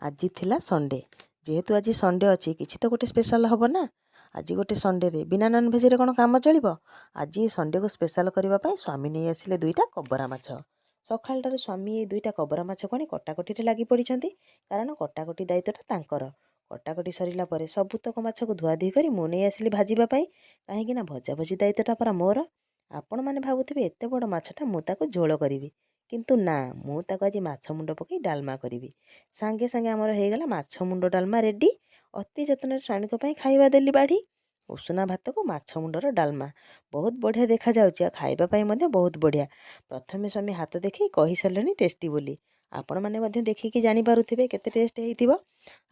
ଆଜି ଥିଲା ସଣ୍ଡେ। ଯେହେତୁ ଆଜି ସଣ୍ଡେ ଅଛି କିଛି ତ ଗୋଟେ ସ୍ପେଶାଲ୍ ହେବ ନା। ଆଜି ଗୋଟେ ସଣ୍ଡେରେ ବିନା ନନଭେଜରେ କ'ଣ କାମ ଚଳିବ। ଆଜି ସଣ୍ଡେକୁ ସ୍ପେଶାଲ୍ କରିବା ପାଇଁ ସ୍ୱାମୀ ନେଇ ଆସିଲେ 2ଟା କବରା ମାଛ। ସକାଳଟାରୁ ସ୍ୱାମୀ ଏଇ 2ଟା କବରା ମାଛକୁ ଆଣି କଟାକଟିରେ ଲାଗି ପଡ଼ିଛନ୍ତି, କାରଣ କଟାକଟି ଦାୟିତ୍ୱଟା ତାଙ୍କର। କଟାକଟି ସରିଲା ପରେ ସବୁତକ ମାଛକୁ ଧୁଆଧୁଇ କରି ମୁଁ ନେଇ ଆସିଲି ଭାଜିବା ପାଇଁ, କାହିଁକିନା ଭଜାଭଜି ଦାୟିତ୍ୱଟା ପରା ମୋର। ଆପଣମାନେ ଭାବୁଥିବେ ଏତେ ବଡ଼ ମାଛଟା ମୁଁ ତାକୁ ଝୋଳ କରିବି, କିନ୍ତୁ ନା, ମୁଁ ତାକୁ ଆଜି ମାଛ ମୁଣ୍ଡ ପକାଇ ଡାଲମା କରିବି। ସାଙ୍ଗେ ସାଙ୍ଗେ ଆମର ହେଇଗଲା ମାଛ ମୁଣ୍ଡ ଡାଲମା ରେଡ଼ି। ଅତି ଯତ୍ନରେ ସ୍ୱାମୀଙ୍କ ପାଇଁ ଖାଇବା ଦେଲି ବାଢ଼ି। ଉଷୁନା ଭାତକୁ ମାଛ ମୁଣ୍ଡର ଡାଲମା ବହୁତ ବଢ଼ିଆ ଦେଖାଯାଉଛି, ଆଉ ଖାଇବା ପାଇଁ ମଧ୍ୟ ବହୁତ ବଢ଼ିଆ। ପ୍ରଥମେ ସ୍ୱାମୀ ହାତ ଦେଖି କହିସାରିଲେଣି ଟେଷ୍ଟି ବୋଲି। ଆପଣମାନେ ମଧ୍ୟ ଦେଖିକି ଜାଣିପାରୁଥିବେ କେତେ ଟେଷ୍ଟ ହେଇଥିବ।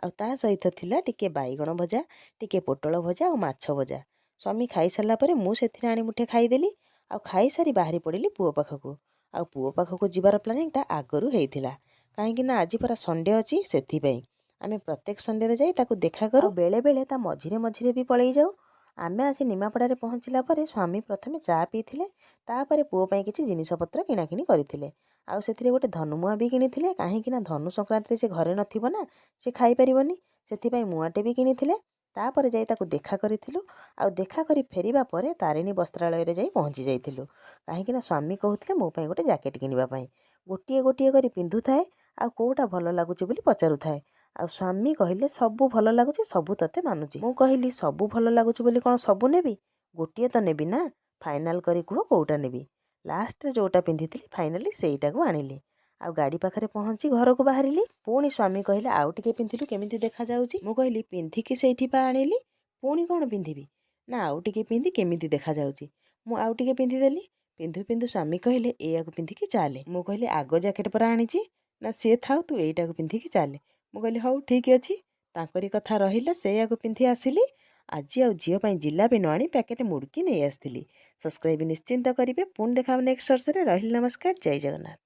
ଆଉ ତା ସହିତ ଥିଲା ଟିକେ ବାଇଗଣ ଭଜା, ଟିକେ ପୋଟଳ ଭଜା ଆଉ ମାଛ ଭଜା। ସ୍ୱାମୀ ଖାଇସାରିଲା ପରେ ମୁଁ ସେଥିରେ ଆଣି ମୁଠେ ଖାଇଦେଲି। ଆଉ ଖାଇସାରି ବାହାରି ପଡ଼ିଲି ପୁଅ ପାଖକୁ। ଆଉ ପୁଅ ପାଖକୁ ଯିବାର ପ୍ଲାନିଂଟା ଆଗରୁ ହେଇଥିଲା, କାହିଁକିନା ଆଜି ପରା ସଣ୍ଡେ ଅଛି। ସେଥିପାଇଁ ଆମେ ପ୍ରତ୍ୟେକ ସଣ୍ଡେରେ ଯାଇ ତାକୁ ଦେଖା କରୁ, ବେଳେ ବେଳେ ତା ମଝିରେ ମଝିରେ ବି ପଳେଇ ଯାଉ। ଆମେ ଆସି ନିମାପଡ଼ାରେ ପହଞ୍ଚିଲା ପରେ ସ୍ୱାମୀ ପ୍ରଥମେ ଚା ପିଇଥିଲେ, ତାପରେ ପୁଅ ପାଇଁ କିଛି ଜିନିଷପତ୍ର କିଣାକିଣି କରିଥିଲେ। ଆଉ ସେଥିରେ ଗୋଟେ ଧନୁମୁଆଁ ବି କିଣିଥିଲେ, କାହିଁକିନା ଧନୁ ସଂକ୍ରାନ୍ତିରେ ସେ ଘରେ ନଥିବ ନା, ସେ ଖାଇପାରିବନି। ସେଥିପାଇଁ ମୁଆଁଟେ ବି କିଣିଥିଲେ। ତାପରେ ଯାଇ ତାକୁ ଦେଖା କରିଥିଲୁ। ଆଉ ଦେଖା କରି ଫେରିବା ପରେ ତାରିଣୀ ବସ୍ତ୍ରାଳୟରେ ଯାଇ ପହଞ୍ଚି ଯାଇଥିଲୁ, କାହିଁକିନା ସ୍ୱାମୀ କହୁଥିଲେ ମୋ ପାଇଁ ଗୋଟେ ଜ୍ୟାକେଟ୍ କିଣିବା ପାଇଁ। ଗୋଟିଏ ଗୋଟିଏ କରି ପିନ୍ଧୁଥାଏ, ଆଉ କେଉଁଟା ଭଲ ଲାଗୁଛି ବୋଲି ପଚାରୁଥାଏ। ଆଉ ସ୍ୱାମୀ କହିଲେ ସବୁ ଭଲ ଲାଗୁଛି, ସବୁ ତତେ ମାନୁଛି। ମୁଁ କହିଲି ସବୁ ଭଲ ଲାଗୁଛି ବୋଲି କ'ଣ ସବୁ ନେବି? ଗୋଟିଏ ତ ନେବି ନା। ଫାଇନାଲ୍ କରି କୁହ କେଉଁଟା ନେବି। ଲାଷ୍ଟରେ ଯେଉଁଟା ପିନ୍ଧିଥିଲି ଫାଇନାଲି ସେଇଟାକୁ ଆଣିଲି। ଆଉ ଗାଡ଼ି ପାଖରେ ପହଞ୍ଚି ଘରକୁ ବାହାରିଲି। ପୁଣି ସ୍ୱାମୀ କହିଲେ ଆଉ ଟିକେ ପିନ୍ଧିଲୁ କେମିତି ଦେଖାଯାଉଛି। ମୁଁ କହିଲି ପିନ୍ଧିକି ସେଇଠି ପା ଆଣିଲି, ପୁଣି କ'ଣ ପିନ୍ଧିବି? ନା ଆଉ ଟିକେ ପିନ୍ଧି କେମିତି ଦେଖାଯାଉଛି। ମୁଁ ଆଉ ଟିକେ ପିନ୍ଧିଦେଲି। ପିନ୍ଧୁ ପିନ୍ଧୁ ସ୍ୱାମୀ କହିଲେ ଏଇଆକୁ ପିନ୍ଧିକି ଚାଲେ। ମୁଁ କହିଲି ଆଗ ଜ୍ୟାକେଟ୍ ପରା ଆଣିଛି। ନା ସିଏ ଥାଉ, ତୁ ଏଇଟାକୁ ପିନ୍ଧିକି ଚାଲେ। ମୁଁ କହିଲି ହଉ ଠିକ୍ ଅଛି। ତାଙ୍କରି କଥା ରହିଲା, ସେଇଆକୁ ପିନ୍ଧି ଆସିଲି। ଆଜି ଆଉ ଝିଅ ପାଇଁ ଜିଲାପି ନ ଆଣି ପ୍ୟାକେଟ୍ ମୁଡ଼କି ନେଇ ଆସିଥିଲି। ସବସ୍କ୍ରାଇବ୍ ନିଶ୍ଚିନ୍ତ କରିବେ। ପୁଣି ଦେଖା ହେବ ନେକ୍ସଟ ସର୍ସରେ। ରହିଲି ନମସ୍କାର, ଜୟ ଜଗନ୍ନାଥ।